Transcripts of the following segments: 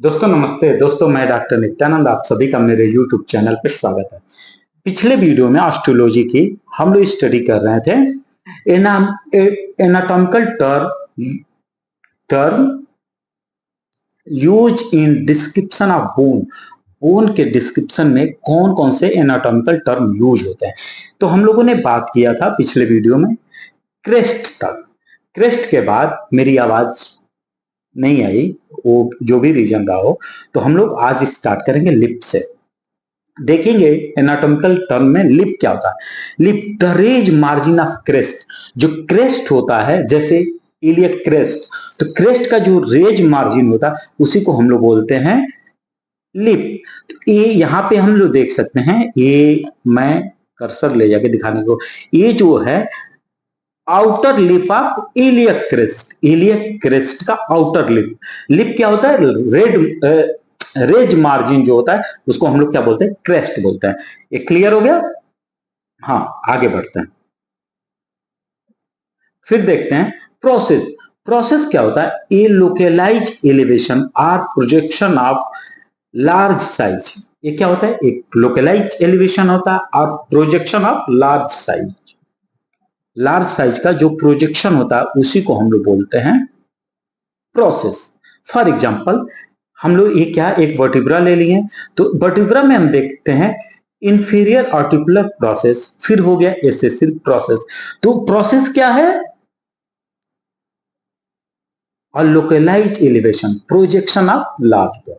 दोस्तों नमस्ते। दोस्तों मैं डॉक्टर नित्यानंद, आप सभी का मेरे YouTube चैनल पर स्वागत है। पिछले वीडियो में एस्ट्रोलॉजी की हम लोग स्टडी कर रहे थे। Anatomical term use in description of bone. Bone के डिस्क्रिप्शन में कौन कौन से एनाटॉमिकल टर्म यूज होते हैं, तो हम लोगों ने बात किया था पिछले वीडियो में क्रेस्ट तक। क्रेस्ट के बाद मेरी आवाज नहीं आई, वो जो भी रीजन रहा हो, तो हम लोग आज स्टार्ट करेंगे लिप से। देखेंगे एनाटॉमिकल टर्म में लिप क्या होता है। Lip the raised margin of crest. जो क्रेस्ट होता है, जैसे इलियक क्रेस्ट, तो क्रेस्ट का जो रेज मार्जिन होता है उसी को हम लोग बोलते हैं लिप। तो ये यहाँ पे हम लोग देख सकते हैं, ये मैं कर्सर ले जाके दिखाने को, ये जो है outer lip of iliac crest. Iliac crest का आउटर लिप। लिप क्या होता है? रेज मार्जिन जो होता है उसको हम लोग क्या बोलते हैं? क्रेस्ट बोलते हैं। ये क्लियर हो गया? हाँ, आगे बढ़ते हैं। फिर देखते हैं प्रोसेस। प्रोसेस क्या होता है? ए लोकलाइज एलिवेशन और प्रोजेक्शन ऑफ लार्ज साइज। ये क्या होता है? एक लोकलाइज एलिवेशन होता है और projection of large size. Large size का जो प्रोजेक्शन होता है उसी को हम लोग बोलते हैं प्रोसेस। फॉर एग्जांपल, हम लोग ये क्या एक वर्टिब्रा ले लिए, तो वर्टिब्रा में हम देखते हैं इंफीरियर आर्टिकुलर प्रोसेस, फिर हो गया एसेसिव प्रोसेस। तो प्रोसेस क्या है? और localise elevation, projection of large bone.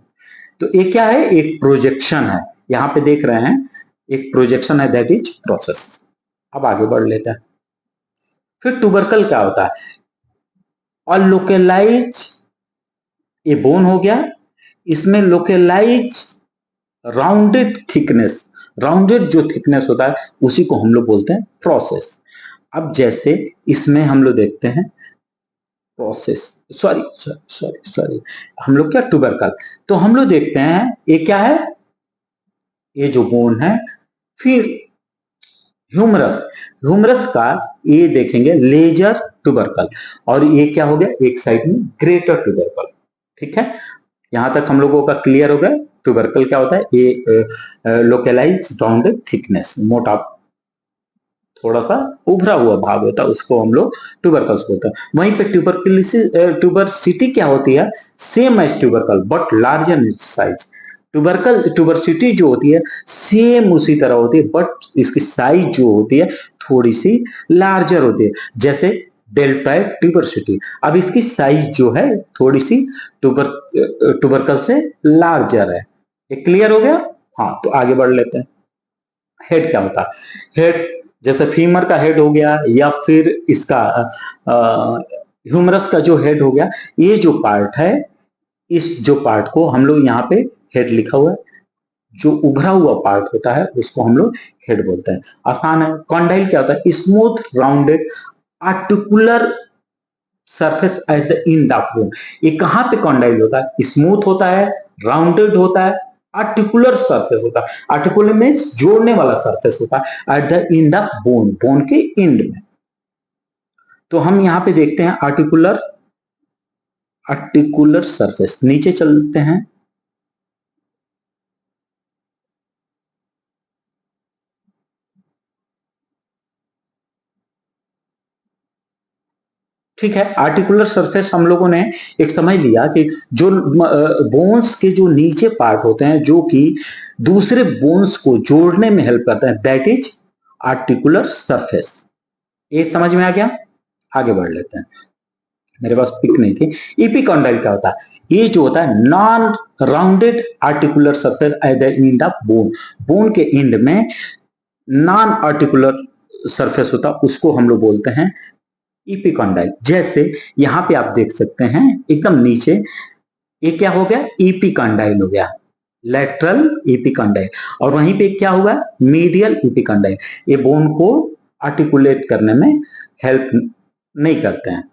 तो ये क्या है? एक प्रोजेक्शन है। यहां पे देख रहे हैं एक प्रोजेक्शन है, दैट इज प्रोसेस। अब आगे बढ़ लेते हैं। फिर ट्यूबरकल क्या होता है? और लोकलाइज, ये बोन हो गया, इसमें लोकलाइज राउंडेड थिकनेस, राउंडेड जो थिकनेस होता है उसी को हम लोग बोलते हैं प्रोसेस। अब जैसे इसमें हम लोग देखते हैं प्रोसेस, सॉरी सॉरी सॉरी, हम लोग क्या ट्यूबरकल, तो हम लोग देखते हैं ये क्या है? ये जो बोन है। फिर ह्यूमरस, ह्यूमरस का ये देखेंगे लेजर ट्यूबरकल, और ये क्या हो गया? एक साइड में ग्रेटर ट्यूबरकल। ठीक है, यहां तक हम लोगों का क्लियर हो गया। ट्यूबरकल क्या होता है? ये लोकलाइज राउंडेड थिकनेस, मोटा थोड़ा सा उभरा हुआ भाग होता है, उसको हम लोग ट्यूबरकल्स बोलते हैं। वहीं पे ट्यूबरकुलोसिस, ट्यूबरसिटी क्या होती है? Same as tubercle but larger in size. Tuberosity जो होती है सेम उसी तरह होती है, बट इसकी साइज जो होती है थोड़ी सी लार्जर होती है, जैसे डेल्टॉइड ट्यूबरसिटी। अब इसकी साइज जो है थोड़ी सी ट्यूबरकल से लार्जर है। ये क्लियर हो गया? हाँ, तो आगे बढ़ लेते हैं। हेड क्या होता है? हेड जैसे फीमर का हेड हो गया, या फिर इसका ह्यूमरस का जो हेड हो गया, ये जो पार्ट है, इस जो पार्ट को हम लोग यहाँ पे हेड लिखा हुआ है, जो उभरा हुआ पार्ट होता है उसको हम लोग हेड बोलते हैं। आसान है। कॉन्डाइल क्या होता है? Smooth rounded articular surface at the end of bone. ये कहां पे कॉन्डाइल होता है? स्मूथ होता है, राउंडेड होता है, आर्टिकुलर सरफेस होता है। आर्टिकुलर मीन्स जोड़ने वाला सरफेस होता है at the end of bone, bone के एंड में। तो हम यहां पे देखते हैं आर्टिकुलर, आर्टिकुलर सरफेस। नीचे चलते हैं। ठीक है, आर्टिकुलर सरफेस हम लोगों ने एक समझ लिया कि जो बोन्स के जो नीचे पार्ट होते हैं जो कि दूसरे बोन्स को जोड़ने में हेल्प करते हैं, दैट इज आर्टिकुलर सरफेस। ये समझ में आ गया? आगे बढ़ लेते हैं। मेरे पास पिक नहीं थी। इपिकॉन्डाइल क्या होता है? ये जो होता है non rounded articular surface at the end of bone, bone के एंड में नॉन आर्टिकुलर सरफेस होता है, उसको हम लोग बोलते हैं इपिकॉन्डाइल। जैसे यहां पे आप देख सकते हैं एकदम नीचे, ये क्या हो गया? इपिकॉन्डाइल हो गया, लेटरल इपिकॉन्डाइल। और वहीं पे क्या हुआ? मीडियल इपिकॉन्डाइल। ये बोन को आर्टिकुलेट करने में हेल्प नहीं करते हैं।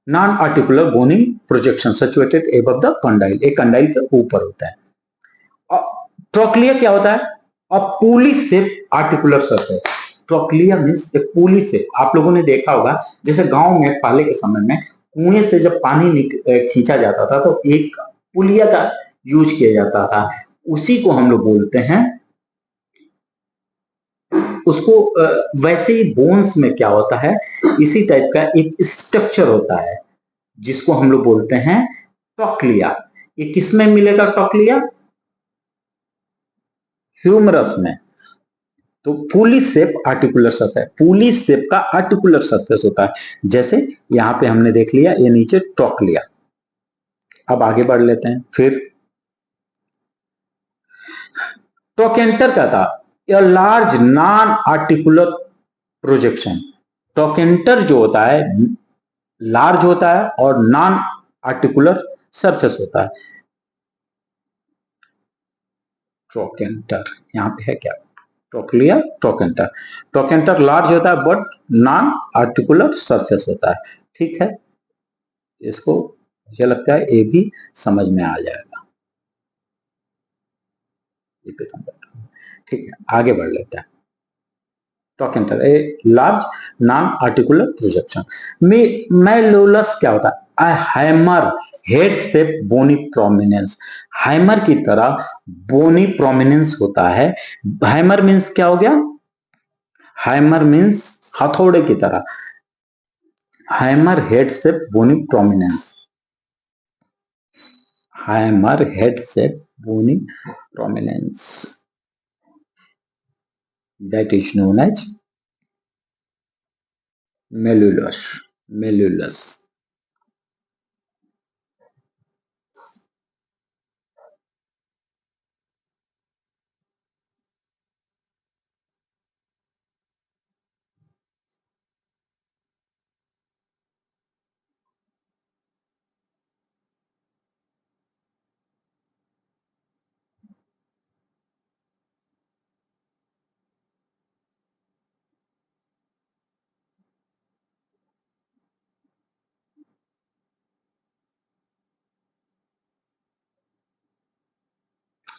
Non articular bony projection situated above the condyle, एक कंडाइल के ऊपर होता है। ट्रोक्लिया क्या होता है? A pulley shape articular surface. Trochlea means एक पुली शेप। आप लोगों ने देखा होगा, जैसे गांव में पहले के समय में कुएं से जब पानी खींचा जाता था तो एक पुलिया का यूज किया जाता था, उसी को हम लोग बोलते हैं उसको। वैसे ही बोन्स में क्या होता है, इसी टाइप का एक स्ट्रक्चर होता है जिसको हम लोग बोलते हैं ट्रोक्लिया। ये किसमें मिलेगा ट्रोक्लिया? ह्यूमरस में। तो पुली शेप आर्टिकुलर सरफेस, पुली शेप का आर्टिकुलर सरफेस होता है। जैसे यहां पे हमने देख लिया, ये नीचे ट्रोक्लिया। अब आगे बढ़ लेते हैं। फिर ट्रोकेंटर का था ए large non articular projection. Trochanter जो होता है लार्ज होता है और नॉन आर्टिकुलर सरफेस होता है। ट्रोकेंटर यहां पे है क्या? Trochlea, trochanter. ट्रोकेंटर लार्ज होता है बट नॉन आर्टिकुलर सरफेस होता है। ठीक है, इसको मुझे लगता है ये भी समझ में आ जाएगा। ठीक है, आगे बढ़ लेते हैं। Trochanter a large non articular projection. Malleolus क्या होता है? Hammer head shape bony prominence. Hammer की तरह बोनी प्रोमिनेंस होता है। हैमर मीन्स क्या हो गया? हैमर मीन्स हथौड़े की तरह। Hammer head shape bony prominence. Hammer head shape bony prominence, that is known as malleolus. Malleolus.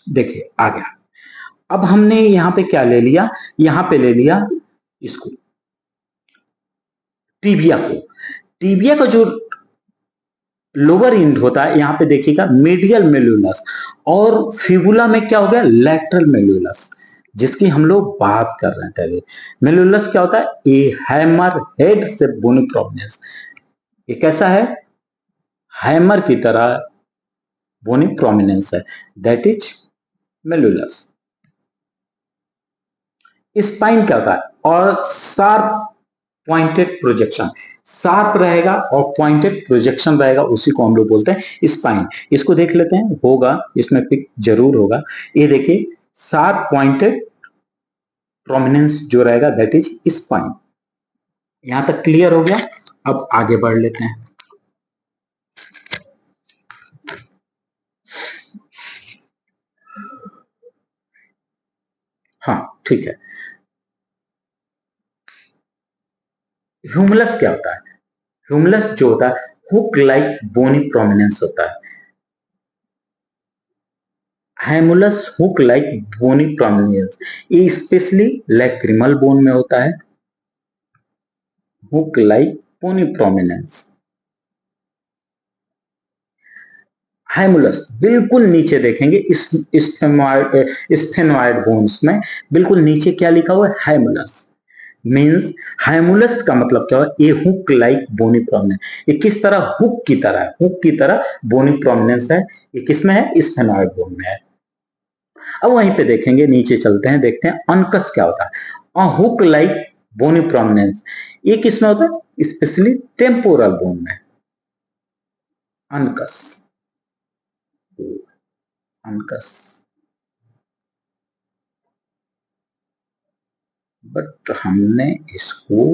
देखिए आ गया। अब हमने यहाँ पे क्या ले लिया? यहाँ पे ले लिया इसको, टीबिया को। टीबिया का जो लोअर एंड होता है, यहाँ पे देखिएगा मीडियल मेलुलस, और फिबुला में क्या हो गया? लैटरल मेलुलस, जिसकी हम लोग बात कर रहे थे। मेलुलस क्या होता है? ए हैमर हेड से बोनी प्रोमिनेंस। ये कैसा है? हैमर की तरह बोनी प्रोमिनेंस है, दैट इज मेलुलस। स्पाइन क्या होता है? और शार्प पॉइंटेड प्रोजेक्शन। शार्प रहेगा और पॉइंटेड प्रोजेक्शन रहेगा, उसी को हम लोग बोलते हैं स्पाइन। इसको देख लेते हैं, होगा इसमें पिक जरूर होगा। ये देखिए शार्प पॉइंटेड प्रोमिनेंस जो रहेगा दैट इज स्पाइन। यहां तक क्लियर हो गया? अब आगे बढ़ लेते हैं। हाँ ठीक है। ह्यूमलस क्या होता है? ह्यूमलस जो होता है हुक लाइक बोनी प्रोमिनेंस होता है। Hamulus hook like bony prominence, ये स्पेशली लैक्रिमल बोन में होता है। Hook like bony prominence. Hamulus बिल्कुल नीचे देखेंगे इस स्फेनोइड बोन्स में, बिल्कुल नीचे क्या लिखा हुआ है? हैमुलस। मींस हैमुलस का मतलब क्या है? ये हुक लाइक बोनी प्रोमिनेंस। ये किस तरह? हुक की तरह है, हुक की तरह बोनी प्रोमिनेंस है। ये किसमें है? स्फेनोइड बोन में है। अब वहीं पे देखेंगे, नीचे चलते हैं, देखते हैं अनकस क्या होता है। हुक लाइक बोनी प्रोमिनेंस, ये किसमें होता है? स्पेशली टेम्पोरल बोन में। अनकस, अनकस। बट हमने इसको,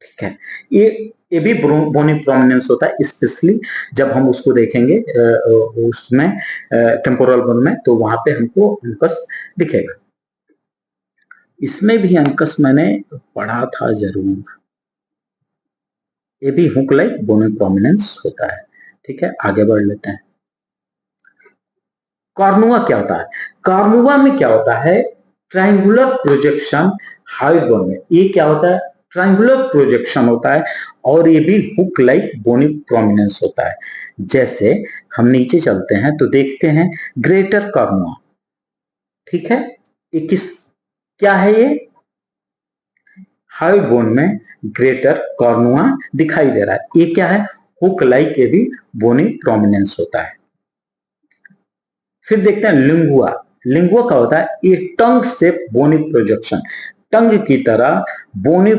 ठीक है, ये भी बोनी प्रोमिनेंस होता है, स्पेशली जब हम उसको देखेंगे उसमें टेम्पोरल बोन में, तो वहां पे हमको अनकस दिखेगा। इसमें भी अंकस मैंने पढ़ा था जरूर। ये भी हुक लाइक बोनी प्रोमिनेंस होता है। ठीक है, आगे बढ़ लेते हैं। कॉर्नुआ क्या होता है? कॉर्नुआ में क्या होता है? ट्रायंगुलर प्रोजेक्शन हाइड बोन में। ये क्या होता है? ट्रायंगुलर प्रोजेक्शन होता है और ये भी हुक लाइक बोनी प्रोमिनेंस होता है। जैसे हम नीचे चलते हैं तो देखते हैं ग्रेटर कॉर्नुआ, ठीक है, ये किस क्या है, ये हाई बोन में ग्रेटर कॉर्नुआ दिखाई दे रहा है। ये क्या है, हुक लाइक, ये भी बोनी प्रोमिनेंस होता है। फिर देखते हैं लिंगुआ। लिंगुआ क्या होता है, ये टंग से बोनी प्रोजेक्शन, टंग की तरह बोनी,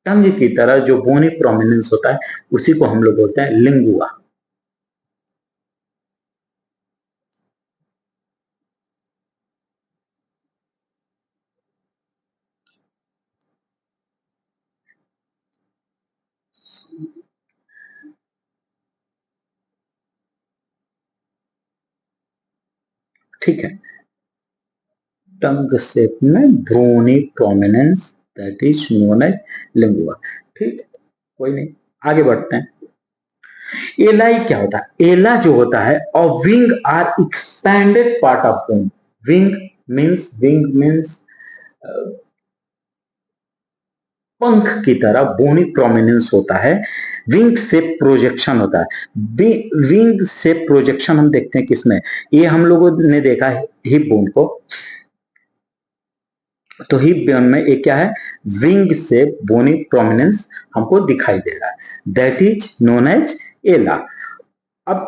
टंग की तरह जो बोनी प्रोमिनेंस होता है उसी को हम लोग बोलते हैं लिंगुआ। ठीक है, टंग शेप में bony prominence, that is known as lingua. ठीक है, कोई नहीं, आगे बढ़ते हैं। एलाई क्या होता है, एला जो होता है और wing are expanded part of bone. Wing means पंख की तरह बोनी प्रोमिनेंस होता है। विंग से प्रोजेक्शन होता है। विंग से प्रोजेक्शन हम देखते हैं किसमें, ये हम लोगों ने देखा है हिप बोन को, तो हिप बोन में ये क्या है, विंग से बोनी प्रोमिनेंस हमको दिखाई दे रहा है, दैट इज नोन एज एला। अब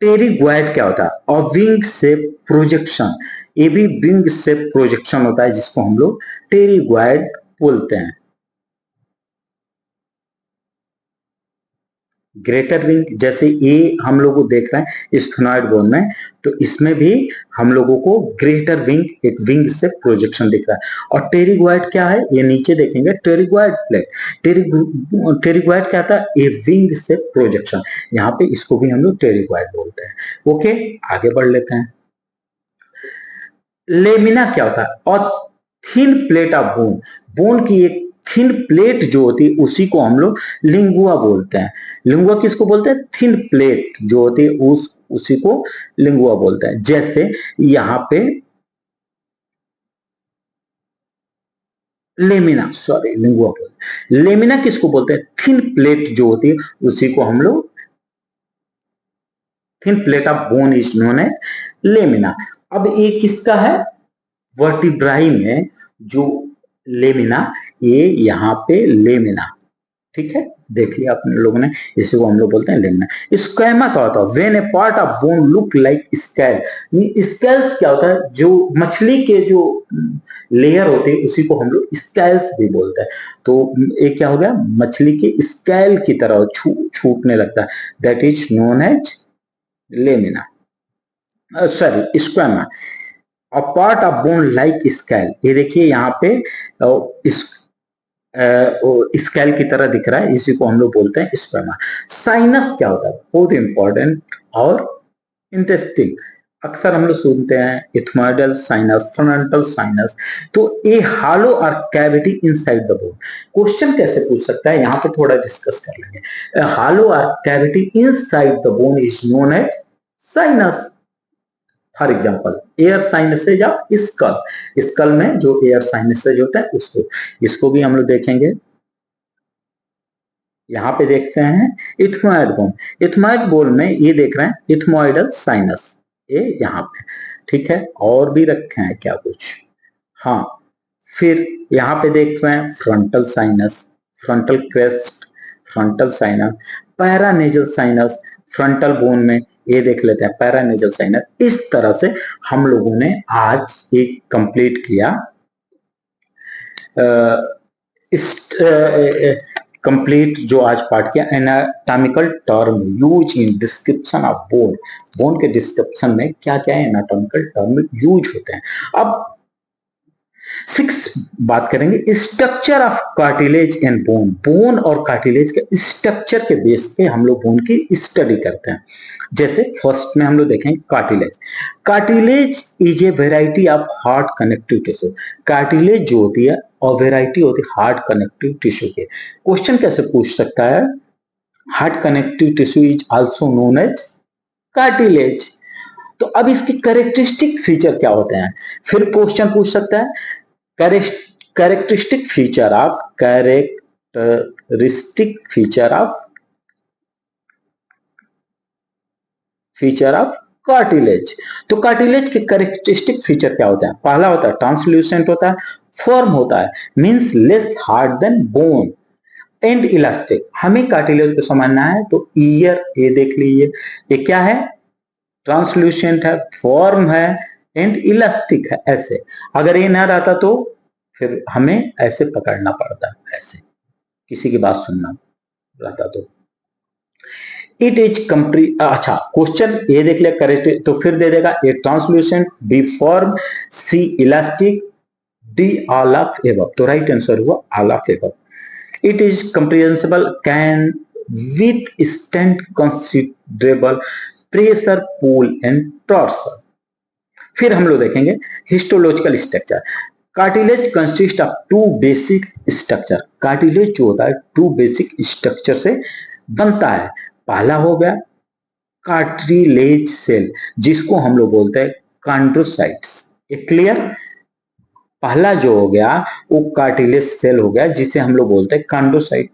टेरिग्वाइड क्या होता है, और विंग से प्रोजेक्शन, ये भी विंग से प्रोजेक्शन होता है जिसको हम लोग टेरिग्वाइड बोलते हैं। ग्रेटर विंग, जैसे ये हम लोग को देख रहे हैं स्फेनॉइड बोन में, तो इसमें भी हम लोगों को ग्रेटर विंग, एक विंग से प्रोजेक्शन दिख रहा है। और टेरिग्वाइड क्या है, ये नीचे देखेंगे टेरिग्वाइड प्लेट, टेरिग्वाइड क्या था, ये विंग से प्रोजेक्शन, यहाँ पे इसको भी हम लोग टेरिग्वाइड बोलते हैं। ओके, आगे बढ़ लेते हैं। लेमिना क्या होता है, और thin plate of bone, bone की एक थिन प्लेट जो होती है उसी को हम लोग लिंगुआ बोलते हैं। लिंगुआ किसको बोलते हैं, थिन प्लेट जो होती है उसी को लिंगुआ बोलते हैं। जैसे यहाँ पे लेमिना, सॉरी लिंगुआ बोलते, लेमिना किसको बोलते हैं, थिन प्लेट जो होती है उसी को हम लोग, thin plate of bone is known as lamina. अब ये किसका है, वर्टिब्राई में जो लेमिना, ये यहाँ पे लेमिना, ठीक है, देख लिया आप लोगों ने, इसी को हम लोग बोलते हैं लेमिना। स्क्वैमा क्या होता है, when A part of bone look like scale, scales क्या होता है, जो मछली के जो लेयर होते हैं उसी को हम लोग स्केल्स भी बोलते हैं। तो ये क्या हो गया, मछली के स्केल की तरह छूटने लगता है, that is known as lamina, sorry squama. A part of bone like scale, ये देखिए यहाँ पे इस स्केल की तरह दिख रहा है, इसी को हम लोग बोलते हैं स्क्वैमा। साइनस क्या होता है, बहुत इंपॉर्टेंट और इंटरेस्टिंग, अक्सर हम लोग सुनते हैं इथमोइडल साइनस, फ्रंटल साइनस, तो ये हालो or cavity inside the bone. Question कैसे पूछ सकता है, यहाँ पे थोड़ा डिस्कस कर लेंगे। Hollow or cavity inside the bone is known as sinus. For example air sinuses of skull, skull में जो एयर साइनसेज होता है उसको, इसको भी हम लोग देखेंगे। यहाँ पे देखते हैं इथमोइड बोन, इथमोइड बोन में ये देख रहे हैं इथमोइडल साइनस, ये यहाँ पे, ठीक है, और भी रखे हैं क्या कुछ, हाँ, फिर यहाँ पे देख रहे हैं frontal sinus, frontal crest, frontal sinus, paranasal sinus, frontal bone में ये देख लेते हैं पैरानेजल साइनस। इस तरह से हम लोगों ने आज एक कंप्लीट किया कंप्लीट जो आज पार्ट किया anatomical term use in description of bone, bone के डिस्क्रिप्शन में क्या क्या एनाटॉमिकल टर्म यूज होते हैं। अब 6 बात करेंगे structure of cartilage and bone, bone और कार्टिलेज के स्ट्रक्चर के बेस पे हम लोग बोन की स्टडी करते हैं। जैसे फर्स्ट में हम लोग देखेंगे cartilage, cartilage is a variety of hard connective tissue, cartilage जो होती है और वेराइटी होती है हार्ड कनेक्टिव टिश्यू के। क्वेश्चन कैसे पूछ सकता है, hard connective tissue is also known as cartilage. तो अब इसकी कैरेक्टरिस्टिक फीचर क्या होते हैं, फिर क्वेश्चन पूछ सकता है कैरेक्टरिस्टिक फीचर ऑफ कार्टिलेज। तो कार्टिलेज के कैरेक्टरिस्टिक फीचर क्या होते हैं, पहला होता है ट्रांसल्यूसेंट होता है, फॉर्म होता है means less hard than bone and elastic. हमें कार्टिलेज को समझना है तो ईयर ये देख लीजिए, ये क्या है, ट्रांसल्यूसेंट है, फॉर्म है एंड इलास्टिक है। ऐसे अगर ये ना रहता तो फिर हमें ऐसे पकड़ना पड़ता, ऐसे किसी की बात सुनना रहता तो। इट इज कंप्लीट, अच्छा क्वेश्चन ये देख लिया करेक्ट, तो फिर दे देगा A translucent, B form, C elastic, D all of above. तो राइट आंसर हुआ all of above. It is comprehensible, can withstand considerable pressure, pull and torsion। फिर हम लोग देखेंगे histological structure. Cartilage consist of two basic structure. Cartilage जो होता है to basic structure से बनता है। पहला हो गया कार्टिलेज सेल, जिसको हम लोग बोलते हैं कॉन्ड्रोसाइट्स। ये क्लियर, पहला जो हो गया वो कार्टिलेज सेल हो गया जिसे हम लोग बोलते हैं कॉन्ड्रोसाइट।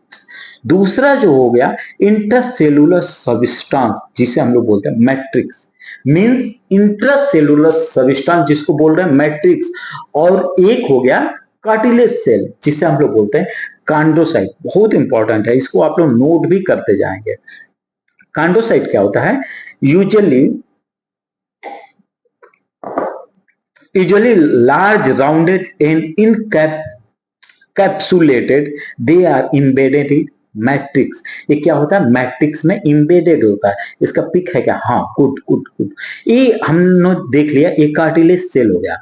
दूसरा जो हो गया इंट्रासेलुलर सबस्टेंस जिसे हम लोग बोलते हैं मैट्रिक्स, मींस इंट्रासेलुलर सबस्टेंस जिसको बोल रहे हैं मैट्रिक्स। और एक हो गया कार्टिलेज सेल जिसे हम लोग बोलते हैं कॉन्ड्रोसाइट। बहुत इंपॉर्टेंट है, इसको आप लोग नोट भी करते जाएंगे। कॉन्ड्रोसाइट क्या होता है, usually large, rounded and encapsulated, they are embedded in matrix. ये क्या होता है, मैट्रिक्स में इंबेडेड होता है। इसका पिक है क्या, हाँ गुड गुड गुड। ये हमने देख लिया, एक कार्टिलेज सेल हो गया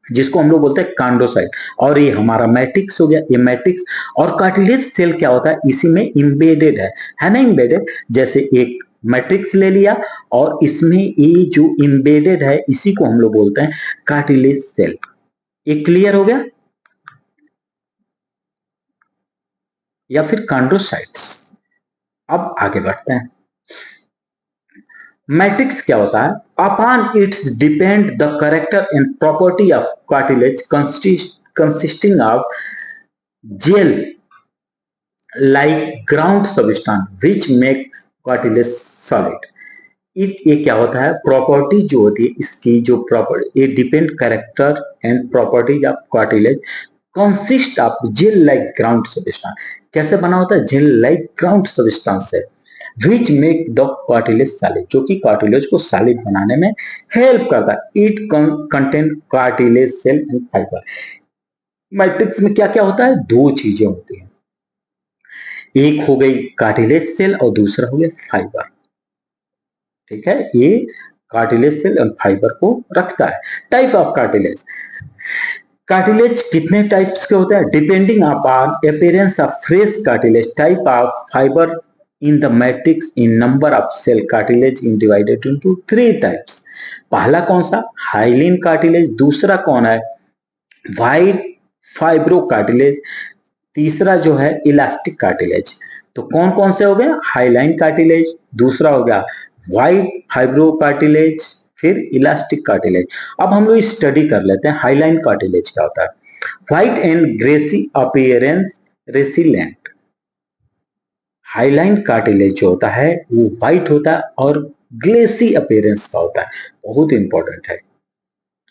जिसको हम लोग बोलते हैं कॉन्ड्रोसाइट, और ये हमारा मैट्रिक्स हो गया। ये मैट्रिक्स और कार्टिलेज सेल क्या होता है, इसी में इंबेडेड है ना, इंबेडेड। जैसे एक मैट्रिक्स ले लिया और इसमें ये जो इंबेडेड है इसी को हम लोग बोलते हैं कार्टिलेज सेल। ये क्लियर हो गया, या फिर कॉन्ड्रोसाइट्स। अब आगे बढ़ते हैं। मैट्रिक्स क्या होता है, upon its depend the character and property of cartilage consisting of gel like ground substance which make cartilage solid. ये क्या होता है, प्रॉपर्टी जो होती है इसकी, जो प्रॉपर्टी, ये depend character and properties of cartilage consist of gel like ground substance. कैसे बना होता है, जेल लाइक ग्राउंड सबस्टेंस से, which make the cartilage solid, जो कि कार्टिलेज को सॉलिड बनाने में हेल्प करता है। It contain cartilage cell and fibre. Matrix में क्या क्या होता है, दो चीजें होती हैं, एक हो गई कार्टिलेज सेल और दूसरा हो गया फाइबर। ठीक है, ये कार्टिलेज सेल और फाइबर को रखता है। टाइप ऑफ कार्टिलेज, कार्टिलेज कितने टाइप्स के होते हैं, depending upon appearance of fresh cartilage, type of fibre in the matrix, in number of cell, cartilage in divided into 3 types। पहला कौन सा, हाइलिन कार्टिलेज, दूसरा कौन है, वाइड फाइब्रो कार्टिलेज, तीसरा जो है इलास्टिक कार्टिलेज। तो कौन कौन से हो गए, हाइलाइन कार्टिलेज, दूसरा हो गया वाइड फाइब्रो कार्टिलेज, फिर इलास्टिक कार्टिलेज। अब हम लोग स्टडी कर लेते हैं हाइलाइन कार्टिलेज क्या होता है। White and glassy appearance, resilient. Hyaline cartilage जो होता है वो व्हाइट होता है और ग्लेसी अपीयरेंस का होता है। बहुत इंपॉर्टेंट है,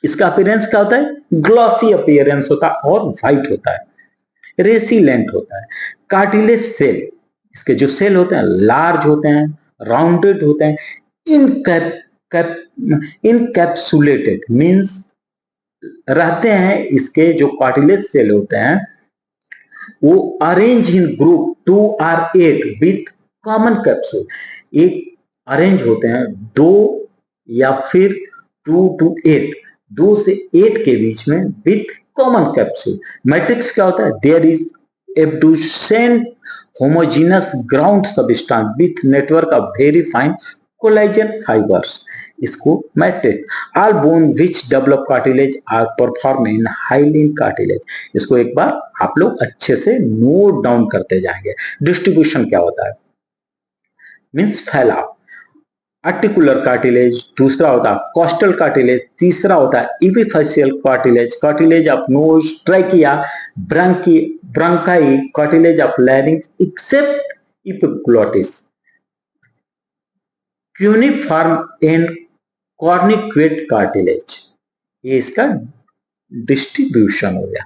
इसका अपीयरेंस क्या होता है, ग्लॉसी अपीयरेंस होता है और व्हाइट होता है। रेसिलेंट होता है। कार्टिलेज सेल, इसके जो सेल होते हैं लार्ज होते हैं, राउंडेड होते हैं, इनकैप्सुलेटेड मींस रहते हैं। इसके जो कार्टिलेज सेल होते हैं वो arrange in group 2 or 8 with common capsule. एक अरेंज होते हैं 2 या फिर 2 to 8, 2 से 8 के बीच में विथ कॉमन कैप्सूल। मैट्रिक्स क्या होता है, there is abducent homogeneous ground substance with network of very fine collagen fibres, इसको matrix. All bone which develop cartilage are perform in hyaline cartilage. इसको एक बार आप लोग अच्छे से नोट डाउन करते जाएंगे। डिस्ट्रीब्यूशन क्या होता है, मींस फैलाव। आर्टिकुलर कार्टिलेज, दूसरा होता है कॉस्टल कार्टिलेज, तीसरा होता है epiphyseal cartilage, cartilage of nose, trachea, bronchi, cartilage of larynx except epiglottis, cuneiform and corniculate cartilage. ये इसका डिस्ट्रीब्यूशन हो गया।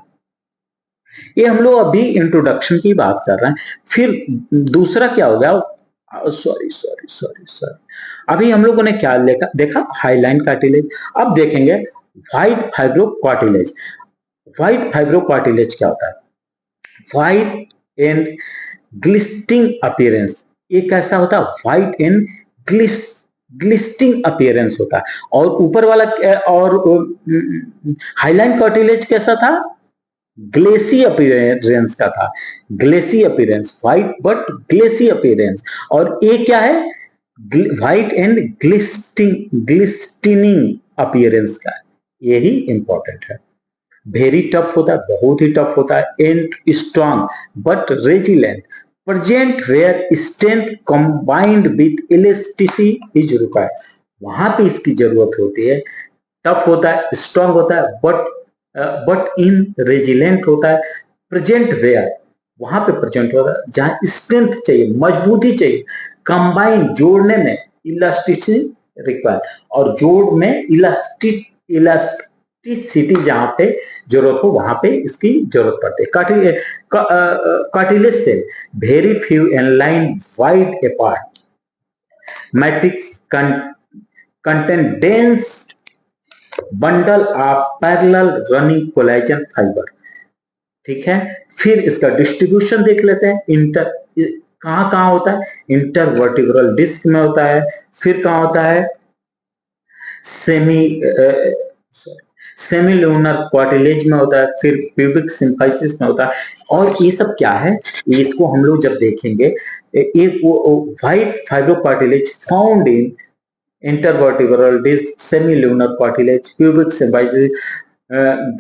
ये हम लोग अभी इंट्रोडक्शन की बात कर रहे हैं। फिर दूसरा क्या हो गया, सॉरी, अभी हम लोगों ने क्या देखा हाईलाइन कार्टिलेज। अब देखेंगे white fibro cartilage. White fibro cartilage क्या होता है, व्हाइट एंड ग्लिस्टिंग अपीयरेंस। ये कैसा होता है, व्हाइट एंड ग्लिस्टिंग अपीयरेंस होता है। और ऊपर वाला और हाईलाइन कार्टिलेज कैसा था, ग्लेसी अपीयरेंस का था, Gleycy appearance, white but Gleycy appearance. और ये क्या है, व्हाइट एंड ग्लिस्टिनिंग अपीयरेंस का, यही इंपॉर्टेंट है। वेरी टफ होता है, बहुत ही टफ होता है, and strong but resilient, present where strength combined with elasticity is required. वहां पे इसकी जरूरत होती है। टफ होता है, स्ट्रॉन्ग होता है, बट इन रेजिलेंट होता है, प्रेजेंट वेयर वहां पे प्रेजेंट होता है जहां स्ट्रेंथ चाहिए, मजबूती चाहिए, कंबाइन जोड़ने में इलास्टिसिटी रिक्वायर्ड, और जोड़ में इलास्टिसिटी जहां पे जरूरत हो वहां पे इसकी जरूरत पड़ती है। Cartilage cell very few and line wide apart, matrix contain dense bundle of parallel running collagen fiber। ठीक है, फिर इसका डिस्ट्रीब्यूशन देख लेते हैं। इंटर कहां होता है, इंटरवर्टिब्रल डिस्क में होता है, फिर कहां होता है, सेमील्यूनर कार्टिलेज में होता है, फिर प्यूबिक सिम्फाइसिस में होता है। और ये सब क्या है, इसको हम लोग जब देखेंगे, एक white fibro cartilage found in intervertebral disc, semilunar cartilage, pubic symphysis,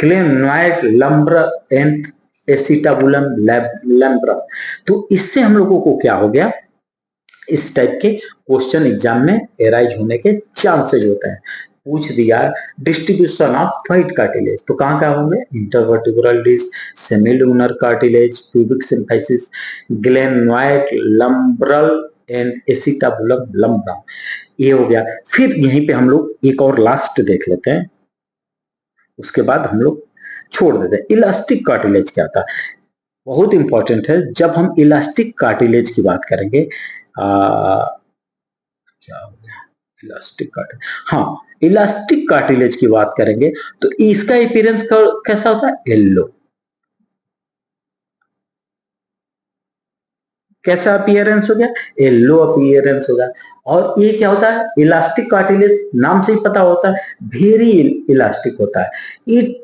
glenoid lumbra and acetabulum lumbra। तो इससे हम लोगों को क्या हो गया, इस टाइप के क्वेश्चन एग्जाम में एराइज होने के चांसेस होते हैं। पूछ दिया डिस्ट्रीब्यूशन ऑफ व्हाइट कार्टिलेज, तो कहां कहां होंगे, intervertebral disc, semilunar cartilage, pubic symphysis, glenoid labral and acetabulum labrum. ये हो गया। फिर यहीं पे हम लोग एक और लास्ट देख लेते हैं, उसके बाद हम लोग छोड़ देते हैं। इलास्टिक कार्टिलेज क्या था, बहुत इंपॉर्टेंट है। जब हम इलास्टिक कार्टिलेज की बात करेंगे, क्या हो गया, इलास्टिक कार्टिलेज, हाँ, इलास्टिक कार्टिलेज की बात करेंगे तो इसका अपीयरेंस कैसा होता है, येलो। कैसा अपीयरेंस हो गया, येलो अपीयरेंस होगा। और ये क्या होता है, इलास्टिक कार्टिलेज, नाम से ही पता होता है, वेरी इलास्टिक होता है। It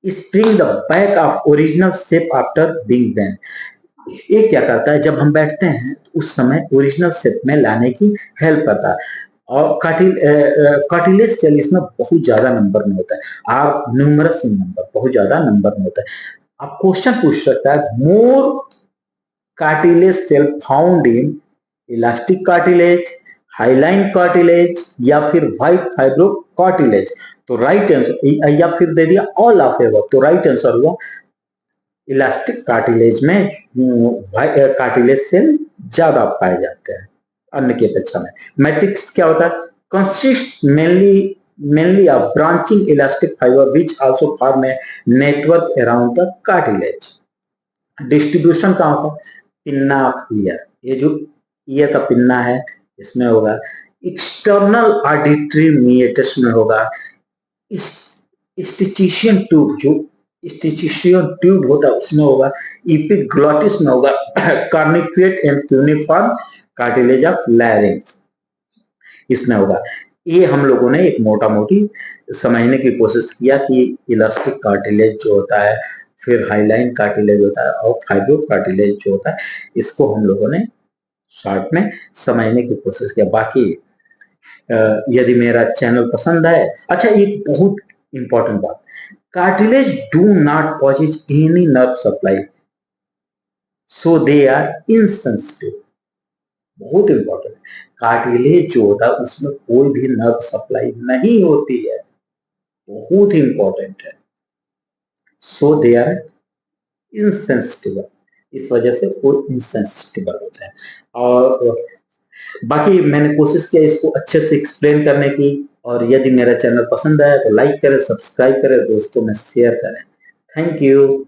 spring the back of original shape after being bent. ये क्या करता है, जब हम बैठते हैं तो उस समय ओरिजिनल शेप में लाने की हेल्प करता है। और कार्टिलेज सेल इसमें बहुत ज्यादा नंबर में होता है, आर न्यूमरस नंबर, बहुत ज्यादा नंबर में होता है। अब क्वेश्चन पूछ सकता है, more cartilage cell found in elastic cartilage, hyaline cartilage, या फिर व्हाइट फाइब्रो कार्टिलेज। तो राइट आंसर, या फिर दे दिया ऑल ऑफ एबव, तो राइट आंसर हुआ इलास्टिक कार्टिलेज में कार्टिलेज सेल ज्यादा पाए जाते हैं अन्य की अपेक्षा में। मैट्रिक्स क्या होता है, consist mainly of branching elastic fibre which also form a network around the cartilage. Distribution कहाँ होता है, पिन्ना ऑफ ईयर, ये जो ईयर का पिन्ना है इसमें होगा, एक्सटर्नल ऑडिटरी मीएटस में होगा, स्टिचिशियन ट्यूब, जो स्टिचिशियन ट्यूब होता है उसमें होगा, इपिग्लोटिस में होगा, corniculate and cuneiform cartilage of larynx इसमें होगा। ये हम लोगों ने एक मोटा मोटी समझने की कोशिश किया कि इलास्टिक कार्टिलेज जो होता है, फिर हाईलाइन कार्टिलेज होता है, और फाइब्रो कार्टिलेज जो होता है, इसको हम लोगों ने शॉर्ट में समझने की कोशिश किया। बाकी यदि मेरा चैनल पसंद है, अच्छा एक बहुत इंपॉर्टेंट बात, cartilage do not possess any nerve supply, so they are insensitive. बहुत इंपॉर्टेंट। कार्टिलेज जो होता है उसमें कोई भी नर्व सप्लाई नहीं होती है, बहुत इंपॉर्टेंट है। सो दे आर इनसेंसिटिव, इस वजह से वो इनसेंसिटिव होते हैं। और बाकी मैंने कोशिश किया इसको अच्छे से एक्सप्लेन करने की, और यदि मेरा चैनल पसंद आया तो लाइक करें, सब्सक्राइब करें, दोस्तों में शेयर करें। Thank you.